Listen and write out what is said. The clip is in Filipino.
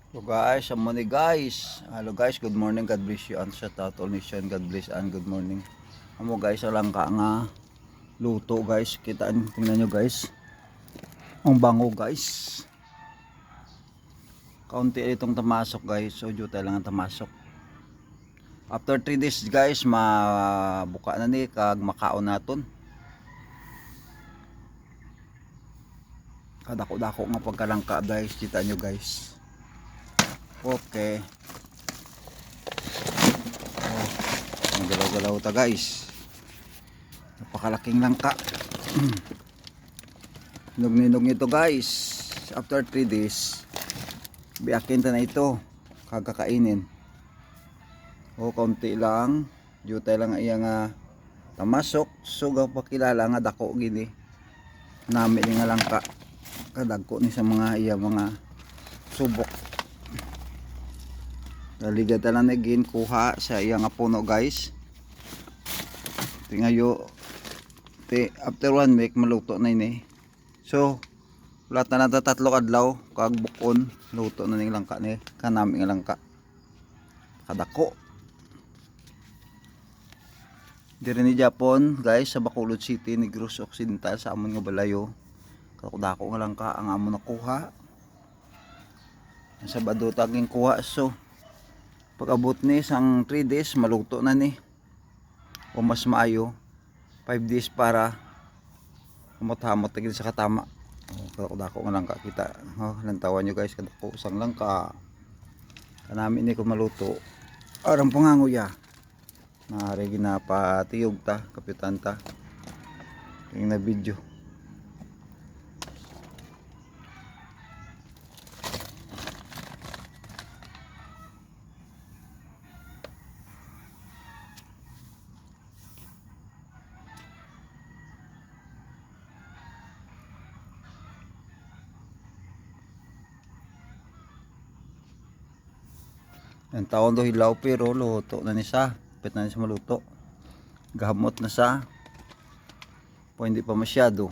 So guys, amo ni guys. Hello guys, good morning, God bless you. And shout out all nation, God bless and good morning. Amo guys, alang ka nga luto guys. Kitaan, tingnan nyo guys. Ang bango guys. Kaunti itong tamasok guys. So jutay lang ang tamasok. After 3 days guys, mabuka na ni kag makaon naton. Kadako-dako nga pagkalangka guys, kita nyo guys. Okay. Ang galaw-galaw ta guys. Napakalaking langka. Hinog nito guys. After 3 days, biyakin ta na ito. Kagakainin. O kaunti lang. Jutay lang iya nga tamasok. Sugaw pa kilala nga dako gini. Nami nga langka. Kadagko ni sa mga iya mga subok. Daligad na nagin kuha sa iya nga puno guys. Tingayo after 1 week maluto na ini. So wala na nata 3 adlaw kag bukon luto na ning langka ni kanami nga langka. Kadako. Diri ni Japon guys sa Bacolod City, Negros Occidental sa amon nga balayo. Kadako nga langka ang amon nakuha. Sa Sabado taging kuha, so pag-abot ni sang 3 days maluto na ni. O mas maayo 5 days para umot-hamot tigil sa katama. Kadako nga langka kita. Lantawan nyo guys, kadako sang langka. Kanami ni ko maluto. Arang panganguya. Naari ginapatiyog ta, kapitan ta. Yung na video. Ang taon do hilaw pero luto na ni sa. Pit na ni sa maluto. Gahamot na sa. Po hindi pa masyado.